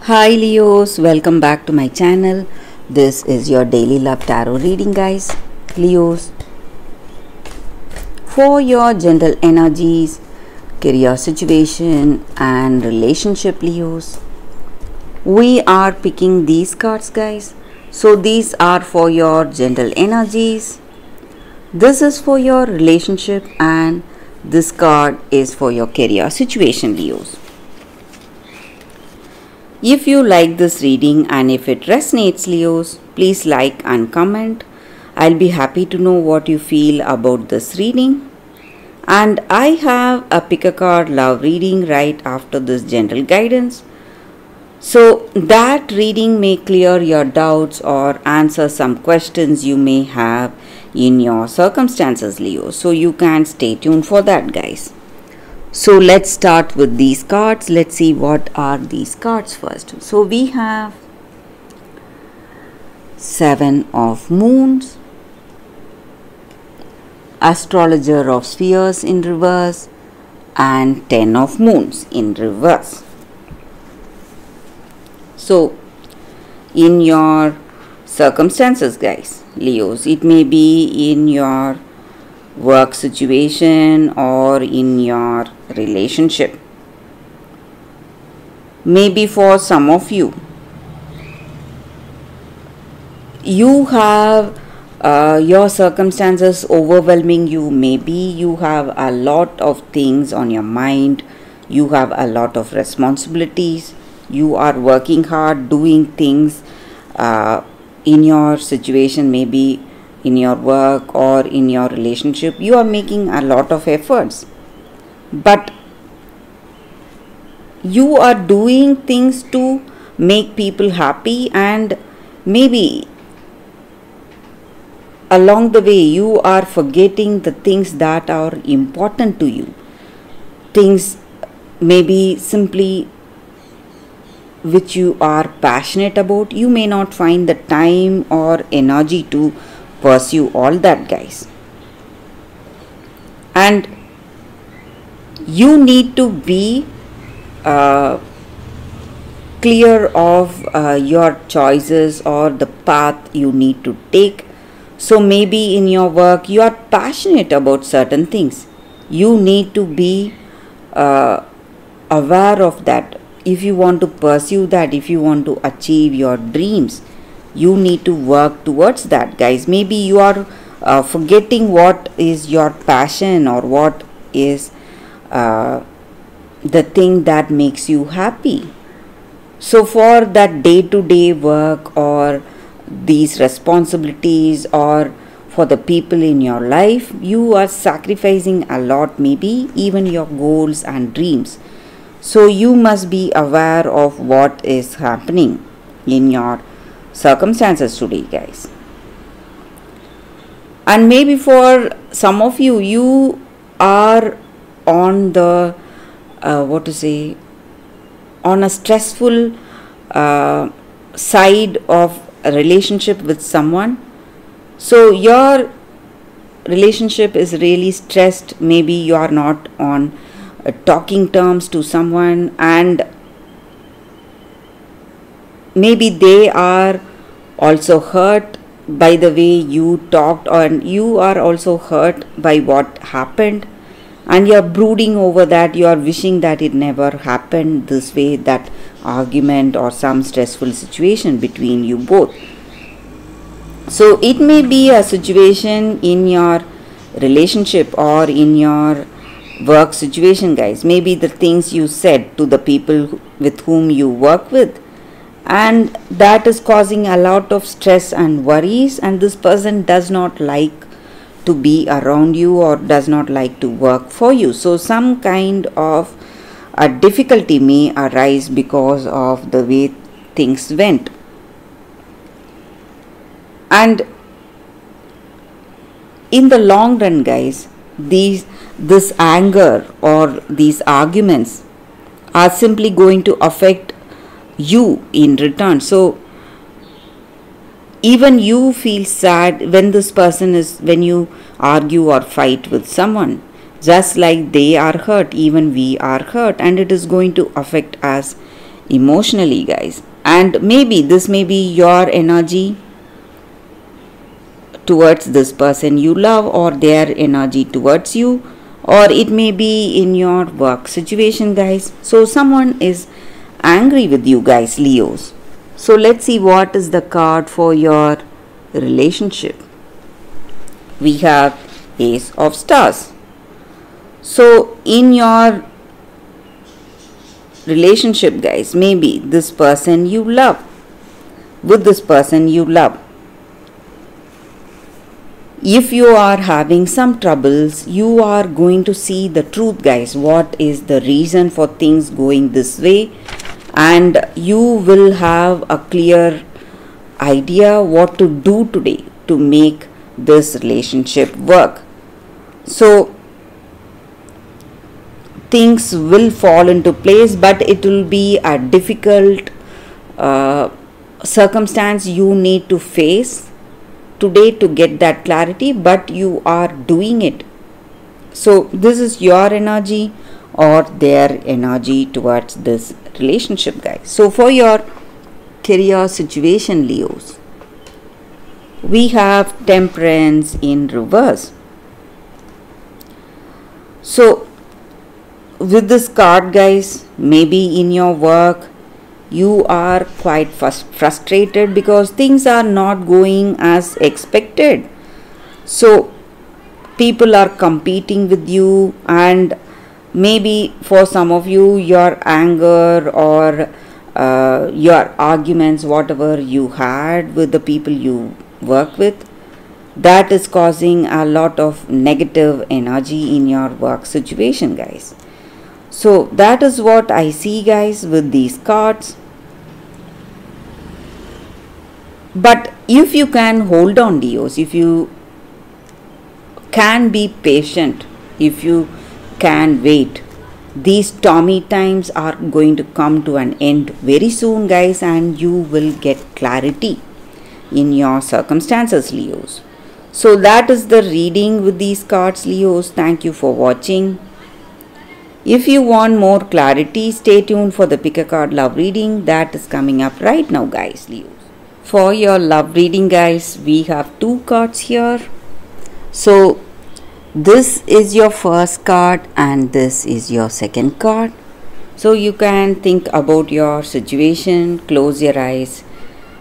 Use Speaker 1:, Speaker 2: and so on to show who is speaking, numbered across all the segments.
Speaker 1: Hi Leos, welcome back to my channel. This is your daily love tarot reading, guys. Leos, for your general energies, career situation and relationship, Leos, we are picking these cards, guys. So these are for your general energies. This is for your relationship and this card is for your career situation, Leos. If you like this reading and if it resonates, Leos, please like and comment. I'll be happy to know what you feel about this reading. And I have a pick a card love reading right after this general guidance. So that reading may clear your doubts or answer some questions you may have in your circumstances, Leo. So you can stay tuned for that, guys. So let's start with these cards. Let's see what are these cards first. So we have 7 of Moons, Astrologer of Spheres in reverse, and 10 of Moons in reverse. So in your circumstances, guys, Leos, it may be in your work situation or in your relationship. Maybe for some of you, you have your circumstances overwhelming you. Maybe you have a lot of things on your mind. You have a lot of responsibilities. You are working hard, doing things in your situation, maybe in your work or in your relationship. You are making a lot of efforts, but you are doing things to make people happy, and maybe along the way you are forgetting the things that are important to you. Things maybe simply which you are passionate about. You may not find the time or energy to pursue all that, guys. And you need to be clear of your choices or the path you need to take. So maybe in your work you are passionate about certain things. You need to be aware of that. If you want to pursue that, if you want to achieve your dreams, you need to work towards that, guys. Maybe you are forgetting what is your passion or what is the thing that makes you happy. So for that day-to-day work or these responsibilities or for the people in your life, you are sacrificing a lot, maybe even your goals and dreams. So you must be aware of what is happening in your circumstances today, guys. And maybe for some of you, you are on the on a stressful side of a relationship with someone. So your relationship is really stressed. Maybe you are not on talking terms to someone, and maybe they are also hurt by the way you talked, and you are also hurt by what happened, and you are brooding over that. You are wishing that it never happened this way, that argument or some stressful situation between you both. So it may be a situation in your relationship or in your work situation, guys. Maybe the things you said to the people with whom you work with, and that is causing a lot of stress and worries, and this person does not like to be around you or does not like to work for you. So some kind of a difficulty may arise because of the way things went. And in the long run, guys, this anger or these arguments are simply going to affect you in return. So even you feel sad when when you argue or fight with someone. Just like they are hurt, even we are hurt, and it is going to affect us emotionally, guys. And maybe this may be your energy towards this person you love, or their energy towards you, or it may be in your work situation, guys. So someone is angry with you, guys, Leos. So let's see what is the card for your relationship. We have Ace of Stars. So in your relationship, guys, maybe this person you love, with this person you love, if you are having some troubles, you are going to see the truth, guys. What is the reason for things going this way? And you will have a clear idea what to do today to make this relationship work. So things will fall into place, but it will be a difficult circumstance you need to face today to get that clarity, but you are doing it. So this is your energy or their energy towards this relationship, guys. So for your career situation, Leos, we have Temperance in reverse. So with this card, guys, maybe in your work you are quite frustrated because things are not going as expected. So people are competing with you, and maybe for some of you, your anger or your arguments, whatever you had with the people you work with, that is causing a lot of negative energy in your work situation, guys. So that is what I see, guys, with these cards. But if you can hold on, Leos, if you can be patient, if you can wait, these stormy times are going to come to an end very soon, guys, and you will get clarity in your circumstances, Leos. So that is the reading with these cards, Leos. Thank you for watching. If you want more clarity, stay tuned for the Pick a Card love reading that is coming up right now, guys, Leos. For your love reading, guys, we have 2 cards here. So this is your first card and this is your second card. So you can think about your situation, close your eyes,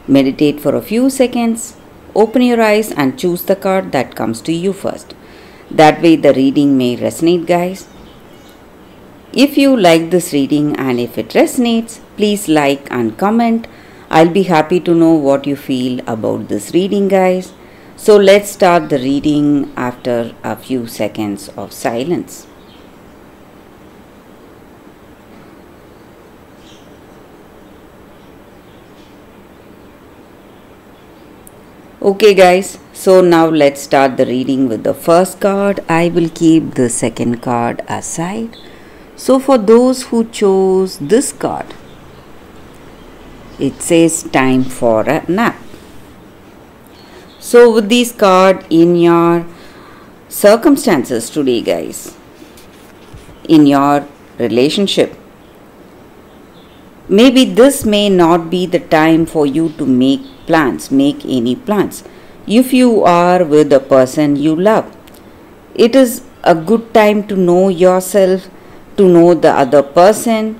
Speaker 1: meditate for a few seconds, open your eyes and choose the card that comes to you first. That way the reading may resonate, guys. If you like this reading and if it resonates, please like and comment. I'll be happy to know what you feel about this reading, guys. So let's start the reading after a few seconds of silence. Okay, guys, so now let's start the reading with the first card. I will keep the second card aside. So for those who chose this card, it says time for a nap. So with this card in your circumstances today, guys, in your relationship, maybe this may not be the time for you to make any plans. If you are with the person you love, it is a good time to know yourself, to know the other person,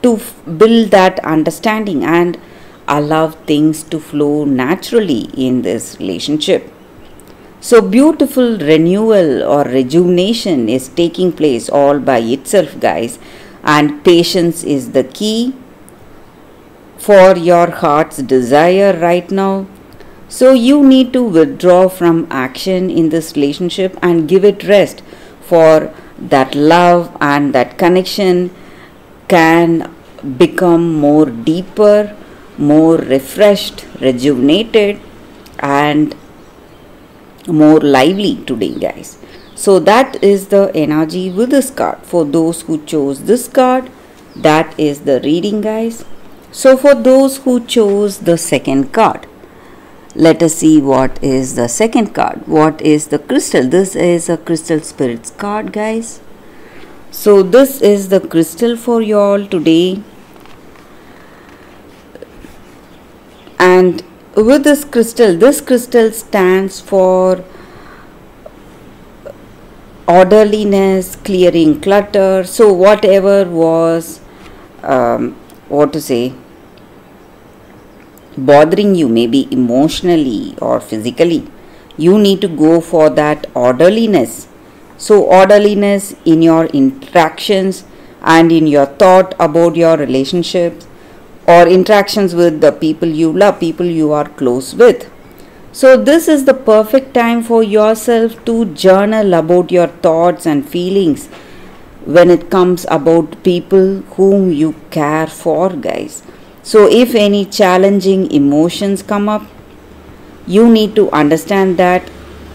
Speaker 1: to build that understanding and allow things to flow naturally in this relationship. So beautiful renewal or rejuvenation is taking place all by itself, guys, and patience is the key for your heart's desire right now. So you need to withdraw from action in this relationship and give it rest, for that love and that connection can become more deeper, more refreshed, rejuvenated and more lively today, guys. So that is the energy with this card. For those who chose this card, that is the reading, guys. So for those who chose the second card, let us see what is the second card. What is the crystal? This is a crystal spirits card, guys. So this is the crystal for you all today. And with this crystal stands for orderliness, clearing clutter. So whatever was what to say, bothering you, maybe emotionally or physically, you need to go for that orderliness. So orderliness in your interactions and in your thought about your relationships or interactions with the people you love, people you are close with. So this is the perfect time for yourself to journal about your thoughts and feelings when it comes about people whom you care for, guys. So if any challenging emotions come up, you need to understand that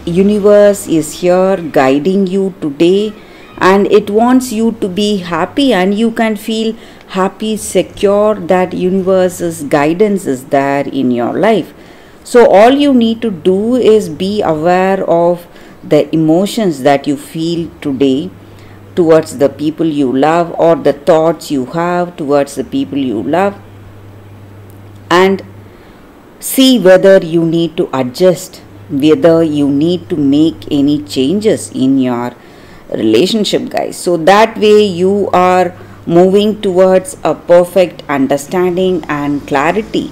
Speaker 1: universe is here guiding you today, and it wants you to be happy, and you can feel happy, secure that universe's guidance is there in your life. So all you need to do is be aware of the emotions that you feel today towards the people you love, or the thoughts you have towards the people you love, and see whether you need to adjust, whether you need to make any changes in your relationship, guys. So that way you are moving towards a perfect understanding and clarity.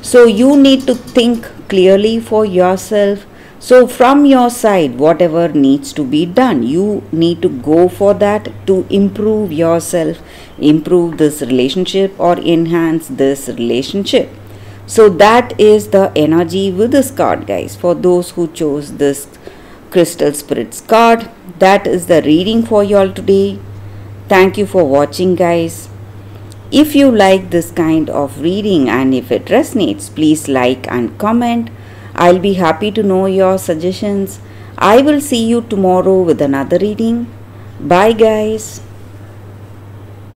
Speaker 1: So you need to think clearly for yourself. So from your side, whatever needs to be done, you need to go for that to improve yourself, improve this relationship or enhance this relationship. So that is the energy with this card, guys. For those who chose this Crystal Spirits card, that is the reading for y'all today. Thank you for watching, guys. If you like this kind of reading and if it resonates, please like and comment. I'll be happy to know your suggestions. I will see you tomorrow with another reading. Bye, guys.